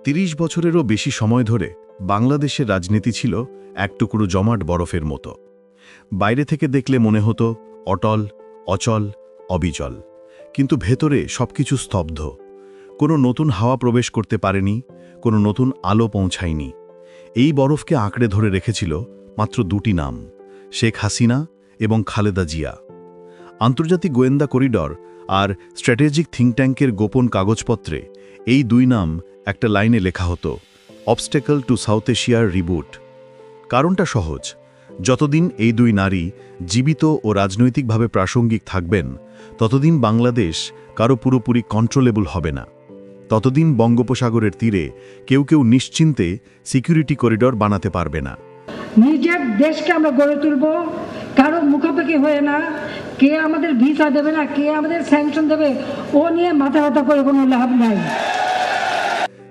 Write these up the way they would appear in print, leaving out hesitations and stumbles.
৩০ বছরেরও বেশি সময় ধরে বাংলাদেশের রাজনীতি ছিল এক টুকরো জমাট বরফের মতো। বাইরে থেকে দেখলে মনে হতো অটল, অচল, অবিচল, কিন্তু ভেতরে সবকিছু স্তব্ধ। কোনো নতুন হাওয়া প্রবেশ করতে পারেনি, কোনো নতুন আলো পৌঁছায়নি। এই বরফকে আঁকড়ে ধরে রেখেছিল মাত্র দুটি নাম, শেখ হাসিনা এবং খালেদা জিয়া। আন্তর্জাতিক গোয়েন্দা করিডর আর স্ট্র্যাটেজিক থিঙ্ক ট্যাঙ্কের গোপন কাগজপত্রে এই দুই নাম একটা লাইনে লেখা হতো, অবস্টেকল টু সাউথ এশিয়ার রিবুট। কারণটা সহজ, যতদিন এই দুই নারী জীবিত ও রাজনৈতিকভাবে প্রাসঙ্গিক থাকবেন, ততদিন বাংলাদেশ কারো পুরোপুরি কন্ট্রোলেবল হবে না। ততদিন বঙ্গোপসাগরের তীরে কেউ কেউ নিশ্চিন্তে সিকিউরিটি করিডর বানাতে পারবে না। নিজের দেশকে আমরা গড়ে তুলব, কারো মুখাপেক্ষি হয়ে না। কে আমাদের ভিসা দেবে না, কে আমাদের স্যাংশন দেবে, ও নিয়ে মাথা ব্যথা করে কোনো লাভ নাই।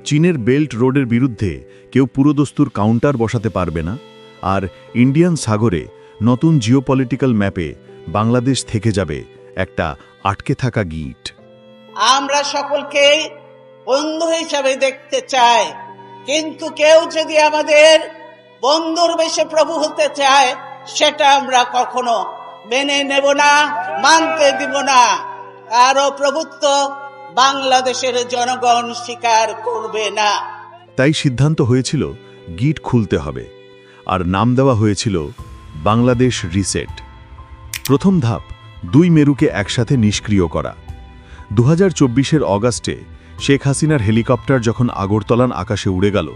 চীনের বেল্ট রোডের বিরুদ্ধে কেউ পুরোদস্তুর কাউন্টার বসাতে পারবে না, আর ইন্ডিয়ান সাগরে নতুন জিওপলিটিক্যাল ম্যাপে বাংলাদেশ থেকে যাবে একটা আটকে থাকা গিট। আমরা সকলকে বন্ধু হিসাবে দেখতে চাই, কিন্তু কেউ যদি আমাদের বন্ধুর বেশে প্রভু হতে চায়, সেটা আমরা কখনো মেনে নেব না, মানতে দিব না। কারো প্রভুত্ব বাংলাদেশের জনগণ স্বীকার করবে না। তাই সিদ্ধান্ত হয়েছিল গিট খুলতে হবে, আর নাম দেওয়া হয়েছিল বাংলাদেশ রিসেট। প্রথম ধাপ, দুই মেরুকে একসাথে নিষ্ক্রিয় করা। 2024-এর অগাস্টে শেখ হাসিনার হেলিকপ্টার যখন আগরতলার আকাশে উড়ে গেল,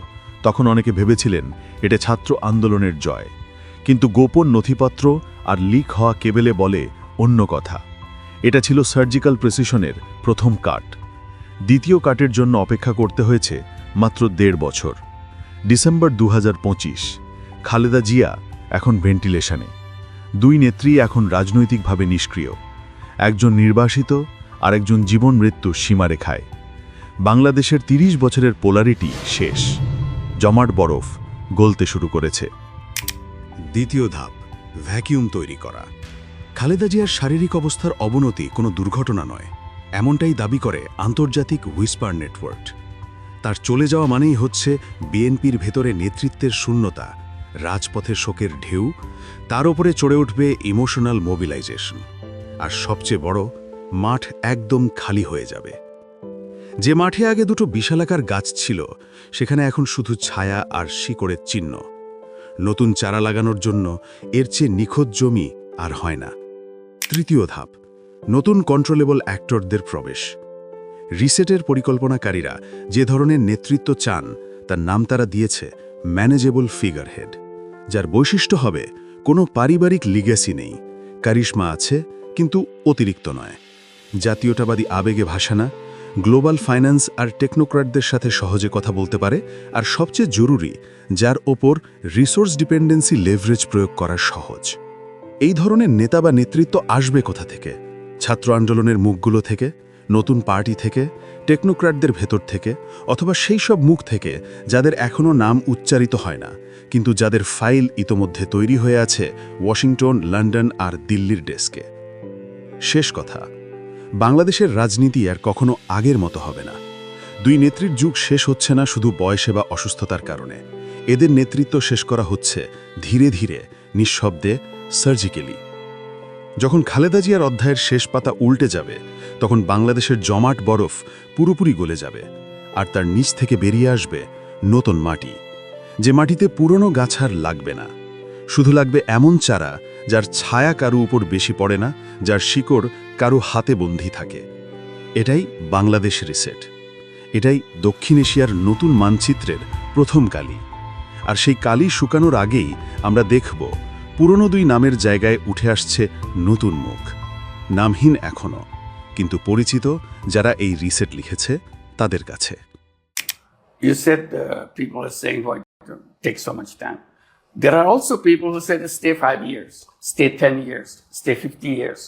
তখন অনেকে ভেবেছিলেন এটা ছাত্র আন্দোলনের জয়। কিন্তু গোপন নথিপত্র আর লিক হওয়া কেবেলে বলে অন্য কথা। এটা ছিল সার্জিক্যাল প্রেসিশনের প্রথম কাট। দ্বিতীয় কাটের জন্য অপেক্ষা করতে হয়েছে মাত্র 1.5 বছর। ডিসেম্বর 2025। খালেদা জিয়া এখন ভেন্টিলেশনে। দুই নেত্রী এখন রাজনৈতিকভাবে নিষ্ক্রিয়, একজন নির্বাসিত আর একজন জীবন মৃত্যুর সীমারেখায়। বাংলাদেশের 30 বছরের পোলারিটি শেষ, জমাট বরফ গলতে শুরু করেছে। দ্বিতীয় ধাপ, ভ্যাকিউম তৈরি করা। খালেদা জিয়ার শারীরিক অবস্থার অবনতি কোনো দুর্ঘটনা নয়, এমনটাই দাবি করে আন্তর্জাতিক হুইসপার নেটওয়ার্ক। তার চলে যাওয়া মানেই হচ্ছে বিএনপির ভেতরে নেতৃত্বের শূন্যতা, রাজপথের শোকের ঢেউ, তার উপরে চড়ে উঠবে ইমোশনাল মোবিলাইজেশন। আর সবচেয়ে বড়, মাঠ একদম খালি হয়ে যাবে। যে মাঠে আগে দুটো বিশালাকার গাছ ছিল, সেখানে এখন শুধু ছায়া আর শিকড়ের চিহ্ন। নতুন চারা লাগানোর জন্য এর চেয়ে নিখুঁত জমি আর হয় না। তৃতীয় ধাপ, নতুন কন্ট্রোলেবল অ্যাক্টরদের প্রবেশ। রিসেটের পরিকল্পনাকারীরা যে ধরনের নেতৃত্ব চান, তার নাম তারা দিয়েছে ম্যানেজেবল ফিগারহেড, যার বৈশিষ্ট্য হবে কোনো পারিবারিক লিগ্যাসি নেই, কারিশমা আছে কিন্তু অতিরিক্ত নয়, জাতীয়তাবাদী আবেগে ভাসা না, গ্লোবাল ফাইন্যান্স আর টেকনোক্র্যাটদের সাথে সহজে কথা বলতে পারে, আর সবচেয়ে জরুরি, যার ওপর রিসোর্স ডিপেন্ডেন্সি লেভারেজ প্রয়োগ করা সহজ। এই ধরনের নেতা বা নেতৃত্ব আসবে কোথা থেকে? ছাত্র আন্দোলনের মুখগুলো থেকে, নতুন পার্টি থেকে, টেকনোক্র্যাটদের ভেতর থেকে, অথবা সেই সব মুখ থেকে যাদের এখনও নাম উচ্চারিত হয় না, কিন্তু যাদের ফাইল ইতোমধ্যে তৈরি হয়ে আছে ওয়াশিংটন, লন্ডন আর দিল্লির ডেস্কে। শেষ কথা, বাংলাদেশের রাজনীতি আর কখনো আগের মতো হবে না। দুই নেত্রীর যুগ শেষ হচ্ছে না শুধু বয়সে বা অসুস্থতার কারণে। এদের নেতৃত্ব শেষ করা হচ্ছে ধীরে ধীরে, নিঃশব্দে, সার্জিক্যালি। যখন খালেদা জিয়ার অধ্যায়ের শেষ পাতা উল্টে যাবে, তখন বাংলাদেশের জমাট বরফ পুরোপুরি গলে যাবে, আর তার নিচ থেকে বেরিয়ে আসবে নতুন মাটি, যে মাটিতে পুরনো গাছ আর লাগবে না। শুধু লাগবে এমন চারা যার ছায়া কারো উপর বেশি পড়ে না, যার শিকড় কারো হাতে বন্দী থাকে। এটাই বাংলাদেশ রিসেট। এটাই দক্ষিণ এশিয়ার নতুন মানচিত্রের প্রথম কালি। আর সেই কালি শুকানোর আগেই আমরা দেখব পুরনো দুই নামের জায়গায় উঠে আসছে নতুন মুখ, নামহীন এখনো, কিন্তু পরিচিত যারা এই রিসেট লিখেছে তাদের কাছে। You said people are saying why it takes so much time. There are also people who say stay 5 years, stay 10 years, stay 50 years.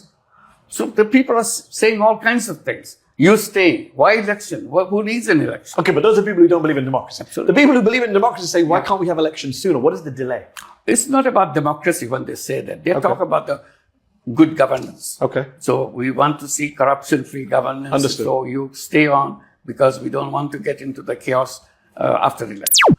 So the people are saying all kinds of things. You stay. Why election? Who needs an election? Okay, but those are people who don't believe in democracy. Absolutely. The people who believe in democracy say, why can't we have elections sooner? What is the delay? It's not about democracy when they say that. They talk about the good governance. Okay. So we want to see corruption-free governance. Understood. So you stay on because we don't want to get into the chaos after election.